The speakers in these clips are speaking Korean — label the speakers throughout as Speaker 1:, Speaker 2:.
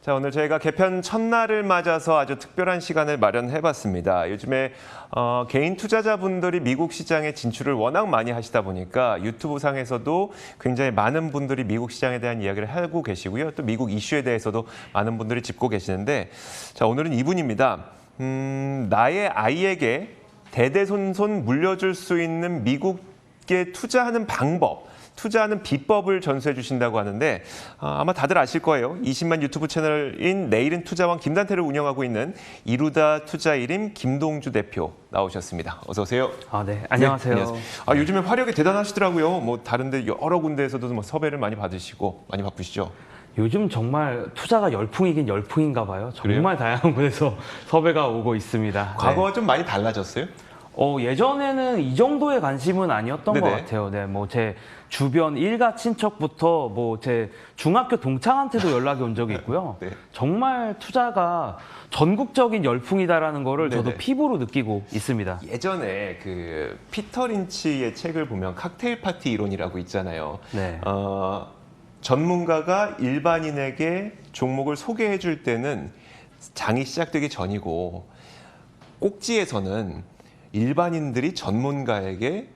Speaker 1: 자, 오늘 저희가 개편 첫날을 맞아서 아주 특별한 시간을 마련해봤습니다. 요즘에 개인 투자자분들이 미국 시장에 진출을 워낙 많이 하시다 보니까 유튜브 상에서도 굉장히 많은 분들이 미국 시장에 대한 이야기를 하고 계시고요. 또 미국 이슈에 대해서도 많은 분들이 짚고 계시는데, 자, 오늘은 이분입니다. 나의 아이에게 대대손손 물려줄 수 있는 미국에 투자하는 방법, 투자하는 비법을 전수해 주신다고 하는데 아마 다들 아실 거예요. 20만 유튜브 채널인 내일은 투자왕 김단태를 운영하고 있는 이루다 투자 1임 김동주 대표 나오셨습니다. 어서 오세요.
Speaker 2: 네, 안녕하세요.
Speaker 1: 네, 안녕하세요. 요즘에 화력이 대단하시더라고요. 뭐 다른데 여러 군데에서도 뭐 섭외를 많이 받으시고 많이 바쁘시죠?
Speaker 2: 요즘 정말 투자가 열풍이긴 열풍인가 봐요. 정말
Speaker 1: 그래요?
Speaker 2: 다양한 곳에서 섭외가 오고 있습니다.
Speaker 1: 과거와 좀 많이 달라졌어요?
Speaker 2: 예전에는 이 정도의 관심은 아니었던
Speaker 1: 네네.
Speaker 2: 것 같아요. 네, 뭐 제 주변 일가 친척부터 뭐 제 중학교 동창한테도 연락이 온 적이 있고요.
Speaker 1: 네.
Speaker 2: 정말 투자가 전국적인 열풍이다라는 거를 저도
Speaker 1: 네네.
Speaker 2: 피부로 느끼고 있습니다.
Speaker 1: 예전에 그 피터 린치의 책을 보면 칵테일 파티 이론이라고 있잖아요.
Speaker 2: 네.
Speaker 1: 전문가가 일반인에게 종목을 소개해 줄 때는 장이 시작되기 전이고 꼭지에서는 일반인들이 전문가에게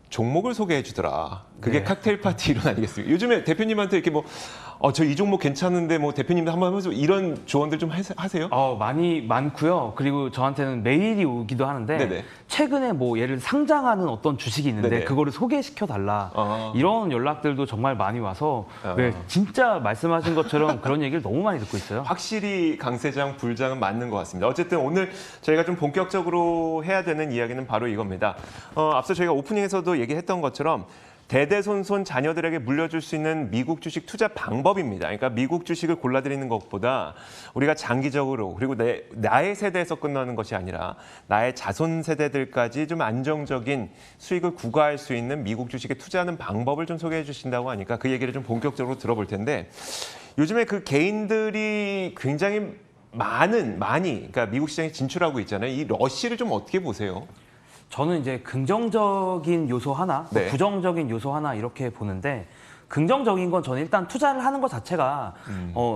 Speaker 1: 종목을 소개해 주더라. 그게
Speaker 2: 네.
Speaker 1: 칵테일 파티 이론 아니겠습니까? 요즘에 대표님한테 이렇게 뭐 저 이 종목 괜찮은데 뭐 대표님도 한번 해보세요. 이런 조언들 좀 하세요?
Speaker 2: 많이 많고요. 그리고 저한테는 메일이 오기도 하는데
Speaker 1: 네네.
Speaker 2: 최근에 뭐 예를 상장하는 어떤 주식이 있는데
Speaker 1: 네네.
Speaker 2: 그거를 소개시켜 달라 이런 연락들도 정말 많이 와서 네, 진짜 말씀하신 것처럼 그런 얘기를 너무 많이 듣고 있어요.
Speaker 1: 확실히 강세장, 불장은 맞는 것 같습니다. 어쨌든 오늘 저희가 좀 본격적으로 해야 되는 이야기는 바로 이겁니다. 앞서 저희가 오프닝에서도 얘기했던 것처럼 대대손손 자녀들에게 물려줄 수 있는 미국 주식 투자 방법입니다. 그러니까 미국 주식을 골라드리는 것보다 우리가 장기적으로 그리고 나의 세대에서 끝나는 것이 아니라 나의 자손 세대들까지 좀 안정적인 수익을 구가할 수 있는 미국 주식에 투자하는 방법을 좀 소개해 주신다고 하니까 그 얘기를 좀 본격적으로 들어볼 텐데 요즘에 그 개인들이 굉장히 많이 그러니까 미국 시장에 진출하고 있잖아요. 이 러쉬를 좀 어떻게 보세요?
Speaker 2: 저는 이제 긍정적인 요소 하나,
Speaker 1: 네.
Speaker 2: 부정적인 요소 하나 이렇게 보는데 긍정적인 건 저는 일단 투자를 하는 것 자체가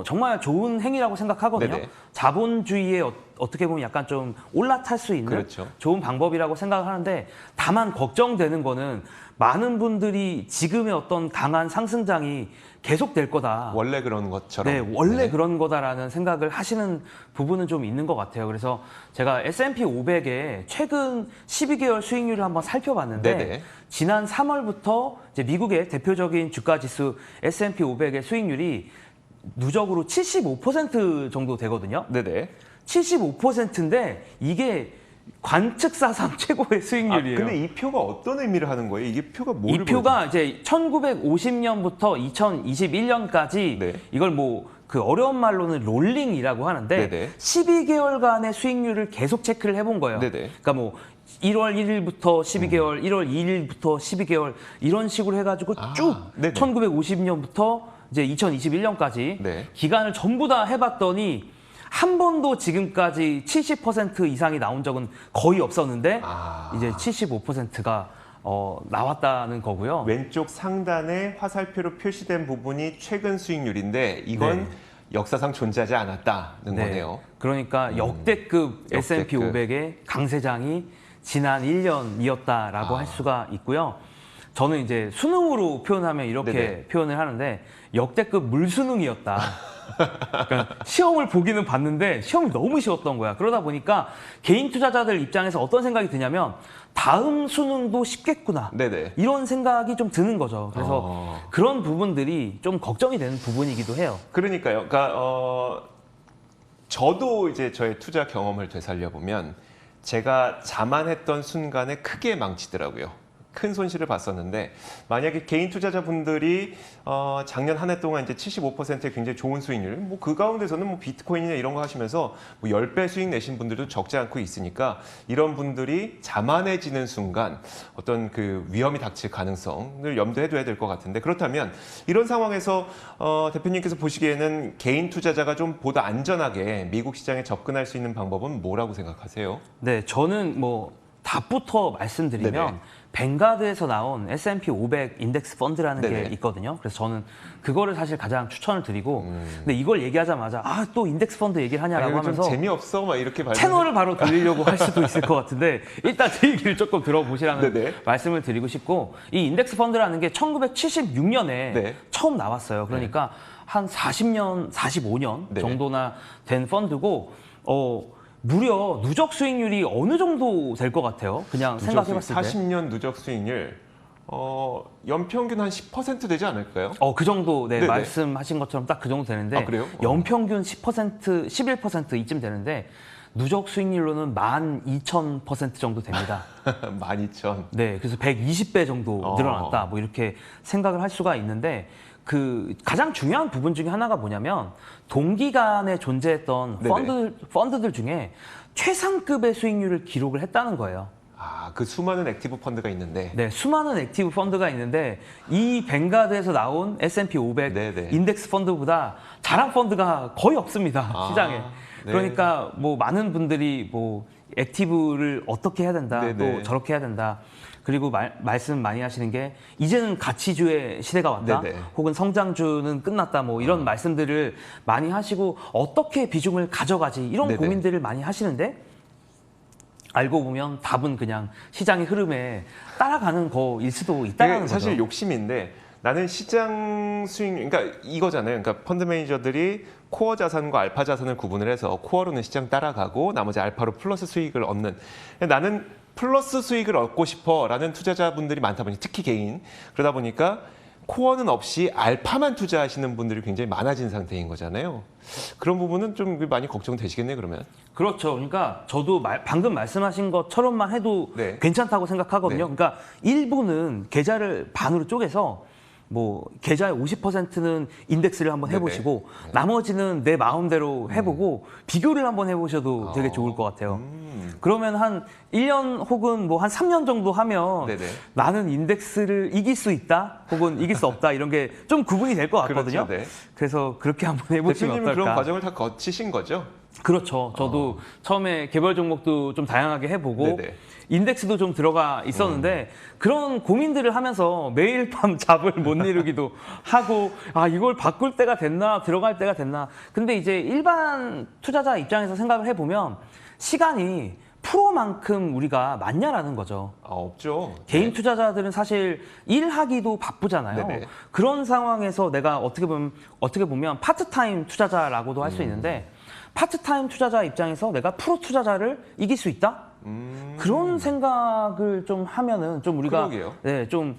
Speaker 2: 정말 좋은 행위라고 생각하거든요.
Speaker 1: 네네.
Speaker 2: 자본주의에 어떻게 보면 약간 좀 올라탈 수 있는
Speaker 1: 그렇죠.
Speaker 2: 좋은 방법이라고 생각을 하는데 다만 걱정되는 거는 많은 분들이 지금의 어떤 강한 상승장이 계속될 거다.
Speaker 1: 원래 그런 것처럼.
Speaker 2: 네, 원래
Speaker 1: 네.
Speaker 2: 그런 거다라는 생각을 하시는 부분은 좀 있는 것 같아요. 그래서 제가 S&P 500의 최근 12개월 수익률을 한번 살펴봤는데
Speaker 1: 네네.
Speaker 2: 지난 3월부터 이제 미국의 대표적인 주가 지수 S&P 500의 수익률이 누적으로 75% 정도 되거든요.
Speaker 1: 네네.
Speaker 2: 75%인데 이게 관측 사상 최고의 수익률이에요.
Speaker 1: 근데 이 표가 어떤 의미를 하는 거예요? 이게 표가
Speaker 2: 이
Speaker 1: 뭐를
Speaker 2: 표가 이제 1950년부터 2021년까지
Speaker 1: 네.
Speaker 2: 이걸 뭐 그 어려운 말로는 롤링이라고 하는데
Speaker 1: 네네.
Speaker 2: 12개월간의 수익률을 계속 체크를 해본 거예요.
Speaker 1: 네네.
Speaker 2: 그러니까 뭐 1월 1일부터 12개월, 1월 2일부터 12개월 이런 식으로 해가지고 쭉
Speaker 1: 네네.
Speaker 2: 1950년부터 이제 2021년까지
Speaker 1: 네.
Speaker 2: 기간을 전부 다 해봤더니 한 번도 지금까지 70% 이상이 나온 적은 거의 없었는데 이제 75%가 나왔다는 거고요.
Speaker 1: 왼쪽 상단에 화살표로 표시된 부분이 최근 수익률인데 이건
Speaker 2: 네.
Speaker 1: 역사상 존재하지 않았다는 거네요.
Speaker 2: 그러니까 역대급 S&P
Speaker 1: 역대급.
Speaker 2: 500의 강세장이 지난 1년이었다라고 할 수가 있고요. 저는 이제 수능으로 표현하면 이렇게
Speaker 1: 네네.
Speaker 2: 표현을 하는데 역대급 물수능이었다. 그러니까 시험을 보기는 봤는데 시험이 너무 쉬웠던 거야. 그러다 보니까 개인 투자자들 입장에서 어떤 생각이 드냐면 다음 수능도 쉽겠구나.
Speaker 1: 네네.
Speaker 2: 이런 생각이 좀 드는 거죠. 그래서 그런 부분들이 좀 걱정이 되는 부분이기도 해요.
Speaker 1: 그러니까요. 그러니까 저도 이제 저의 투자 경험을 되살려 보면 제가 자만했던 순간에 크게 망치더라고요. 큰 손실을 봤었는데 만약에 개인 투자자분들이 작년 한 해 동안 이제 75%의 굉장히 좋은 수익률, 뭐 그 가운데서는 뭐 비트코인이나 이런 거 하시면서 뭐 10배 수익 내신 분들도 적지 않고 있으니까 이런 분들이 자만해지는 순간 어떤 그 위험이 닥칠 가능성을 염두해 둬야 될 것 같은데 그렇다면 이런 상황에서 대표님께서 보시기에는 개인 투자자가 좀 보다 안전하게 미국 시장에 접근할 수 있는 방법은 뭐라고 생각하세요?
Speaker 2: 네, 저는 뭐 답부터 말씀드리면
Speaker 1: 네네.
Speaker 2: 뱅가드에서 나온 S&P 500 인덱스 펀드라는
Speaker 1: 네네.
Speaker 2: 게 있거든요. 그래서 저는 그거를 사실 가장 추천을 드리고 근데 이걸 얘기하자마자 또 인덱스 펀드 얘기를 하냐라고
Speaker 1: 아니, 좀
Speaker 2: 하면서
Speaker 1: 재미없어 막 이렇게
Speaker 2: 채널을 바로 돌리려고 할 수도 있을 것 같은데 일단 제 얘기를 조금 들어보시라는
Speaker 1: 네네.
Speaker 2: 말씀을 드리고 싶고 이 인덱스 펀드라는 게 1976년에
Speaker 1: 네.
Speaker 2: 처음 나왔어요. 그러니까 한 40년, 45년
Speaker 1: 네.
Speaker 2: 정도나 된 펀드고 무려 누적 수익률이 어느 정도 될 것 같아요? 그냥 생각해봤을 때.
Speaker 1: 40년 누적 수익률 연평균 한 10% 되지 않을까요?
Speaker 2: 그 정도, 네,
Speaker 1: 네네.
Speaker 2: 말씀하신 것처럼 딱 그 정도 되는데,
Speaker 1: 아, 그래요?
Speaker 2: 연평균 10%, 11% 이쯤 되는데, 누적 수익률로는 12,000% 정도 됩니다.
Speaker 1: 12,000.
Speaker 2: 네, 그래서 120배 정도
Speaker 1: 어.
Speaker 2: 늘어났다, 뭐 이렇게 생각을 할 수가 있는데, 그 가장 중요한 부분 중에 하나가 뭐냐면, 동기간에 존재했던
Speaker 1: 네네.
Speaker 2: 펀드들 중에 최상급의 수익률을 기록을 했다는 거예요.
Speaker 1: 그 수많은 액티브 펀드가 있는데.
Speaker 2: 네, 수많은 액티브 펀드가 있는데 이 뱅가드에서 나온 S&P 500
Speaker 1: 네네.
Speaker 2: 인덱스 펀드보다 잘한 펀드가 거의 없습니다. 시장에.
Speaker 1: 네.
Speaker 2: 그러니까 뭐 많은 분들이 뭐 액티브를 어떻게 해야 된다,
Speaker 1: 네네.
Speaker 2: 또 저렇게 해야 된다. 그리고 말씀 많이 하시는 게 이제는 가치주의 시대가 왔다.
Speaker 1: 네네.
Speaker 2: 혹은 성장주는 끝났다. 뭐 이런 말씀들을 많이 하시고 어떻게 비중을 가져가지 이런
Speaker 1: 네네.
Speaker 2: 고민들을 많이 하시는데 알고 보면 답은 그냥 시장의 흐름에 따라가는 거일 수도 있다는
Speaker 1: 이게
Speaker 2: 거죠.
Speaker 1: 사실 욕심인데 나는 시장 수익, 그러니까 이거잖아요. 그러니까 펀드 매니저들이 코어 자산과 알파 자산을 구분을 해서 코어로는 시장 따라가고 나머지 알파로 플러스 수익을 얻는. 나는 플러스 수익을 얻고 싶어라는 투자자분들이 많다 보니 특히 개인 그러다 보니까 코어는 없이 알파만 투자하시는 분들이 굉장히 많아진 상태인 거잖아요. 그런 부분은 좀 많이 걱정되시겠네요, 그러면.
Speaker 2: 그렇죠. 그러니까 저도 방금 말씀하신 것처럼만 해도
Speaker 1: 네.
Speaker 2: 괜찮다고 생각하거든요.
Speaker 1: 네.
Speaker 2: 그러니까 일부는 계좌를 반으로 쪼개서 뭐 계좌의 50%는 인덱스를 한번 해보시고 나머지는 내 마음대로 해보고 비교를 한번 해보셔도 되게 좋을 것 같아요. 그러면 한 1년 혹은 뭐 한 3년 정도 하면
Speaker 1: 네네.
Speaker 2: 나는 인덱스를 이길 수 있다 혹은 이길 수 없다 이런 게 좀 구분이 될 것 같거든요.
Speaker 1: 그렇죠, 네.
Speaker 2: 그래서 그렇게 한번 해보시면
Speaker 1: 대표님은
Speaker 2: 어떨까.
Speaker 1: 그런 과정을 다 거치신 거죠?
Speaker 2: 그렇죠. 저도 처음에 개별 종목도 좀 다양하게 해보고
Speaker 1: 네네.
Speaker 2: 인덱스도 좀 들어가 있었는데 그런 고민들을 하면서 매일 밤 잠을 못 이루기도 하고 이걸 바꿀 때가 됐나 들어갈 때가 됐나. 근데 이제 일반 투자자 입장에서 생각을 해보면 시간이 프로만큼 우리가 많냐라는 거죠.
Speaker 1: 없죠.
Speaker 2: 개인 투자자들은 사실 일하기도 바쁘잖아요.
Speaker 1: 네네.
Speaker 2: 그런 상황에서 내가 어떻게 보면 파트타임 투자자라고도 할 수 있는데 파트타임 투자자 입장에서 내가 프로 투자자를 이길 수 있다? 그런 생각을 좀 하면은 좀 우리가
Speaker 1: 그러게요.
Speaker 2: 네, 좀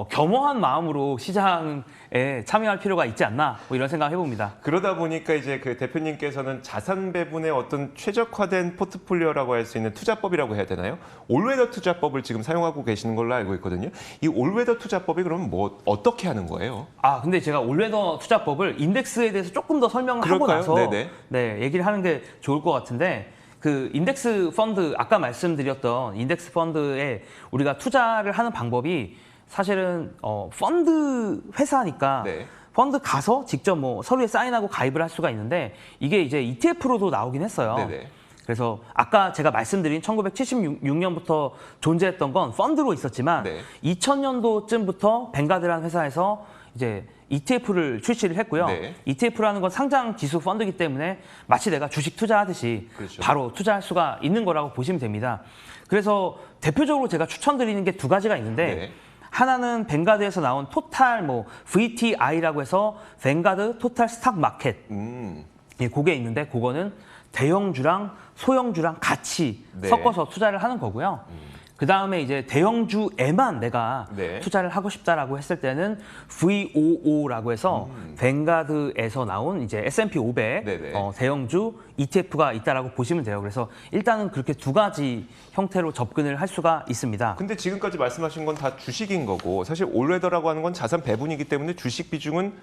Speaker 2: 겸허한 마음으로 시장에 참여할 필요가 있지 않나 뭐 이런 생각 해봅니다.
Speaker 1: 그러다 보니까 이제 그 대표님께서는 자산 배분의 어떤 최적화된 포트폴리오라고 할 수 있는 투자법이라고 해야 되나요? 올웨더 투자법을 지금 사용하고 계시는 걸로 알고 있거든요. 이 올웨더 투자법이 그럼 뭐 어떻게 하는 거예요?
Speaker 2: 근데 제가 올웨더 투자법을 인덱스에 대해서 조금 더 설명을 하고
Speaker 1: 그럴까요?
Speaker 2: 나서
Speaker 1: 네네.
Speaker 2: 네, 얘기를 하는 게 좋을 것 같은데 그 인덱스 펀드 아까 말씀드렸던 인덱스 펀드에 우리가 투자를 하는 방법이 사실은 펀드 회사니까
Speaker 1: 네.
Speaker 2: 펀드 가서 직접 뭐 서류에 사인하고 가입을 할 수가 있는데 이게 이제 ETF로도 나오긴 했어요.
Speaker 1: 네네.
Speaker 2: 그래서 아까 제가 말씀드린 1976년부터 존재했던 건 펀드로 있었지만
Speaker 1: 네.
Speaker 2: 2000년도쯤부터 뱅가드라는 회사에서 이제 ETF를 출시를 했고요.
Speaker 1: 네.
Speaker 2: ETF라는 건 상장 지수 펀드이기 때문에 마치 내가 주식 투자하듯이
Speaker 1: 그렇죠.
Speaker 2: 바로 투자할 수가 있는 거라고 보시면 됩니다. 그래서 대표적으로 제가 추천드리는 게 두 가지가 있는데
Speaker 1: 네.
Speaker 2: 하나는 뱅가드에서 나온 토탈 VTI라고 해서 뱅가드 토탈 스탁 마켓 그게 있는데 그거는 대형주랑 소형주랑 같이
Speaker 1: 네.
Speaker 2: 섞어서 투자를 하는 거고요. 그 다음에 이제 대형주에만 내가
Speaker 1: 네.
Speaker 2: 투자를 하고 싶다라고 했을 때는 VOO라고 해서 뱅가드에서 나온 이제 S&P 500
Speaker 1: 네네.
Speaker 2: 대형주 ETF가 있다라고 보시면 돼요. 그래서 일단은 그렇게 두 가지 형태로 접근을 할 수가 있습니다.
Speaker 1: 근데 지금까지 말씀하신 건 다 주식인 거고 사실 올웨더라고 하는 건 자산 배분이기 때문에 주식 비중은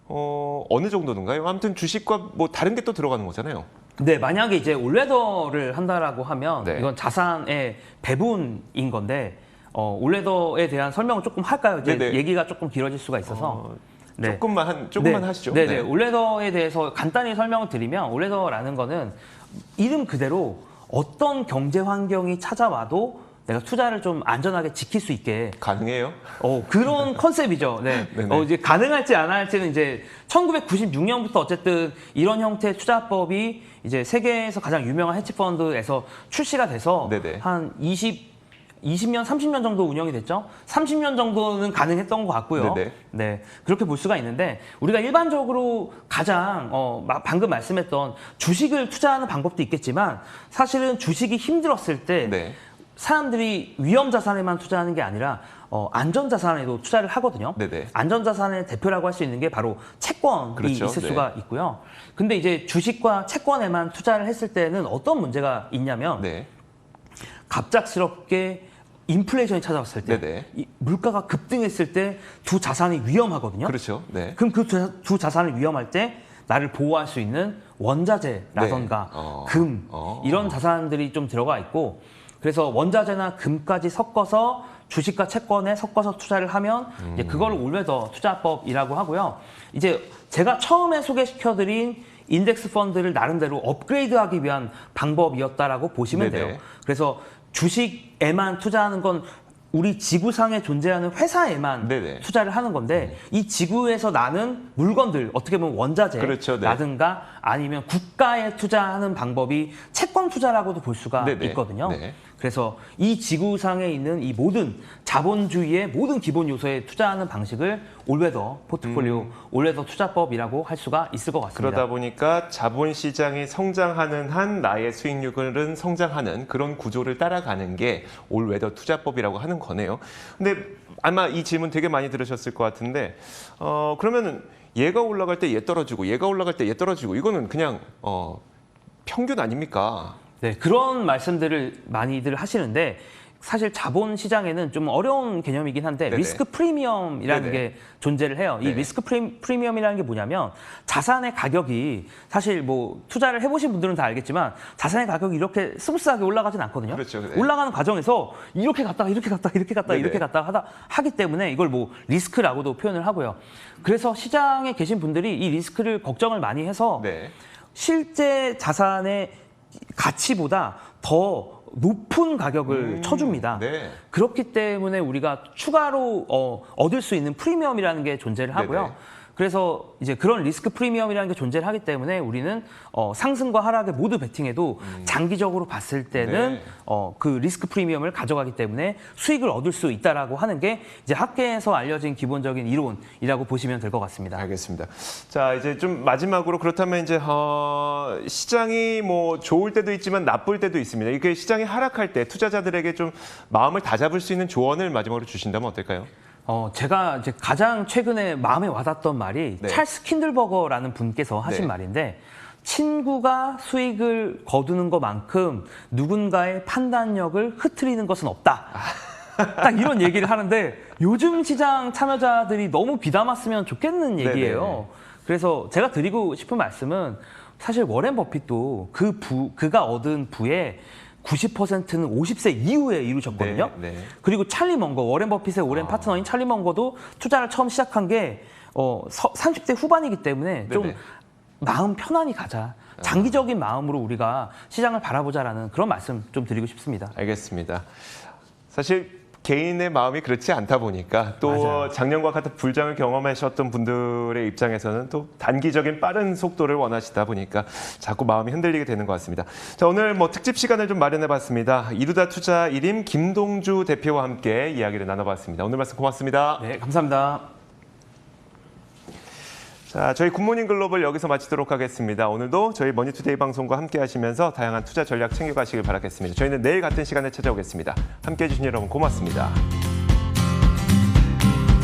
Speaker 1: 어느 정도인가요? 아무튼 주식과 뭐 다른 게 또 들어가는 거잖아요.
Speaker 2: 네, 만약에 이제 올레더를 한다라고 하면
Speaker 1: 네.
Speaker 2: 이건 자산의 배분인 건데 올레더에 대한 설명을 조금 할까요? 이제
Speaker 1: 네네.
Speaker 2: 얘기가 조금 길어질 수가 있어서 네.
Speaker 1: 조금만 하시죠.
Speaker 2: 네네. 올레더에 대해서 간단히 설명을 드리면 올레더라는 거는 이름 그대로 어떤 경제 환경이 찾아와도 내가 투자를 좀 안전하게 지킬 수 있게
Speaker 1: 가능해요?
Speaker 2: 그런 컨셉이죠. 네.
Speaker 1: 네네.
Speaker 2: 이제 가능할지 안 할지는 이제 1996년부터 어쨌든 이런 형태의 투자법이 이제 세계에서 가장 유명한 헤지펀드에서 출시가 돼서
Speaker 1: 네네.
Speaker 2: 한 20년, 30년 정도 운영이 됐죠. 30년 정도는 가능했던 것 같고요.
Speaker 1: 네네.
Speaker 2: 네, 그렇게 볼 수가 있는데 우리가 일반적으로 가장 방금 말씀했던 주식을 투자하는 방법도 있겠지만 사실은 주식이 힘들었을 때
Speaker 1: 네.
Speaker 2: 사람들이 위험 자산에만 투자하는 게 아니라 안전 자산에도 투자를 하거든요.
Speaker 1: 네네.
Speaker 2: 안전 자산의 대표라고 할 수 있는 게 바로 채권이
Speaker 1: 그렇죠.
Speaker 2: 있을
Speaker 1: 네.
Speaker 2: 수가 있고요. 근데 이제 주식과 채권에만 투자를 했을 때는 어떤 문제가 있냐면
Speaker 1: 네.
Speaker 2: 갑작스럽게 인플레이션이 찾아왔을 때,
Speaker 1: 네네.
Speaker 2: 이 물가가 급등했을 때 두 자산이 위험하거든요.
Speaker 1: 그렇죠. 네.
Speaker 2: 그럼 그 두 자산이 위험할 때 나를 보호할 수 있는 원자재라던가
Speaker 1: 네.
Speaker 2: 금 이런 자산들이 좀 들어가 있고 그래서 원자재나 금까지 섞어서 주식과 채권에 섞어서 투자를 하면 이제 그걸 올웨더 투자법이라고 하고요. 이제 제가 처음에 소개시켜드린 인덱스 펀드를 나름대로 업그레이드하기 위한 방법이었다라고 보시면
Speaker 1: 네네.
Speaker 2: 돼요. 그래서 주식에만 투자하는 건 우리 지구상에 존재하는 회사에만
Speaker 1: 네네.
Speaker 2: 투자를 하는 건데 이 지구에서 나는 물건들 어떻게 보면 원자재라든가
Speaker 1: 그렇죠. 네.
Speaker 2: 아니면 국가에 투자하는 방법이 채권 투자라고도 볼 수가
Speaker 1: 네네.
Speaker 2: 있거든요.
Speaker 1: 네.
Speaker 2: 그래서 이 지구상에 있는 이 모든 자본주의의 모든 기본 요소에 투자하는 방식을 올웨더 포트폴리오, 올웨더 투자법이라고 할 수가 있을 것 같습니다.
Speaker 1: 그러다 보니까 자본시장이 성장하는 한 나의 수익률은 성장하는 그런 구조를 따라가는 게 올웨더 투자법이라고 하는 거네요. 근데 아마 이 질문 되게 많이 들으셨을 것 같은데 그러면은 얘가 올라갈 때 얘 떨어지고 얘가 올라갈 때 얘 떨어지고 이거는 그냥 평균 아닙니까?
Speaker 2: 네, 그런 말씀들을 많이들 하시는데 사실 자본 시장에는 좀 어려운 개념이긴 한데
Speaker 1: 네네.
Speaker 2: 리스크 프리미엄이라는
Speaker 1: 네네.
Speaker 2: 게 존재를 해요. 이
Speaker 1: 네.
Speaker 2: 리스크 프리미엄이라는 게 뭐냐면 자산의 가격이 사실 뭐 투자를 해보신 분들은 다 알겠지만 자산의 가격이 이렇게 스무스하게 올라가진 않거든요.
Speaker 1: 그렇죠. 네.
Speaker 2: 올라가는 과정에서 이렇게 갔다가 이렇게 갔다가 이렇게 갔다가
Speaker 1: 네네.
Speaker 2: 이렇게 갔다가 하기 때문에 이걸 뭐 리스크라고도 표현을 하고요. 그래서 시장에 계신 분들이 이 리스크를 걱정을 많이 해서
Speaker 1: 네.
Speaker 2: 실제 자산의 가치보다 더 높은 가격을 쳐줍니다.
Speaker 1: 네.
Speaker 2: 그렇기 때문에 우리가 추가로 얻을 수 있는 프리미엄이라는 게 존재를 하고요.
Speaker 1: 네네.
Speaker 2: 그래서 이제 그런 리스크 프리미엄이라는 게 존재를 하기 때문에 우리는 상승과 하락에 모두 베팅해도 장기적으로 봤을 때는
Speaker 1: 네.
Speaker 2: 그 리스크 프리미엄을 가져가기 때문에 수익을 얻을 수 있다라고 하는 게 이제 학계에서 알려진 기본적인 이론이라고 보시면 될 것 같습니다.
Speaker 1: 알겠습니다. 자, 이제 좀 마지막으로 그렇다면 이제 시장이 뭐 좋을 때도 있지만 나쁠 때도 있습니다. 이게 시장이 하락할 때 투자자들에게 좀 마음을 다잡을 수 있는 조언을 마지막으로 주신다면 어떨까요?
Speaker 2: 제가 이제 가장 최근에 마음에 와닿았던 말이
Speaker 1: 네.
Speaker 2: 찰스 킨들버거라는 분께서 하신
Speaker 1: 네.
Speaker 2: 말인데 친구가 수익을 거두는 것만큼 누군가의 판단력을 흐트리는 것은 없다. 딱 이런 얘기를 하는데 요즘 시장 참여자들이 너무 귀담았으면 좋겠는 얘기예요.
Speaker 1: 네네.
Speaker 2: 그래서 제가 드리고 싶은 말씀은 사실 워렌 버핏도 그가 얻은 부의 90%는 50세 이후에 이루셨거든요.
Speaker 1: 네, 네.
Speaker 2: 그리고 찰리 먼거, 워렌 버핏의 오랜 파트너인 찰리 먼거도 투자를 처음 시작한 게 30대 후반이기 때문에 좀
Speaker 1: 네네.
Speaker 2: 마음 편안히 가자. 장기적인 마음으로 우리가 시장을 바라보자라는 그런 말씀 좀 드리고 싶습니다.
Speaker 1: 알겠습니다. 사실 개인의 마음이 그렇지 않다 보니까 또
Speaker 2: 맞아요.
Speaker 1: 작년과 같은 불장을 경험하셨던 분들의 입장에서는 또 단기적인 빠른 속도를 원하시다 보니까 자꾸 마음이 흔들리게 되는 것 같습니다. 자, 오늘 뭐 특집 시간을 좀 마련해봤습니다. 이루다 투자 1임 김동주 대표와 함께 이야기를 나눠봤습니다. 오늘 말씀 고맙습니다.
Speaker 2: 네, 감사합니다.
Speaker 1: 자, 저희 굿모닝 글로벌 여기서 마치도록 하겠습니다. 오늘도 저희 머니투데이 방송과 함께 하시면서 다양한 투자 전략 챙겨가시길 바라겠습니다. 저희는 내일 같은 시간에 찾아오겠습니다. 함께해 주신 여러분 고맙습니다.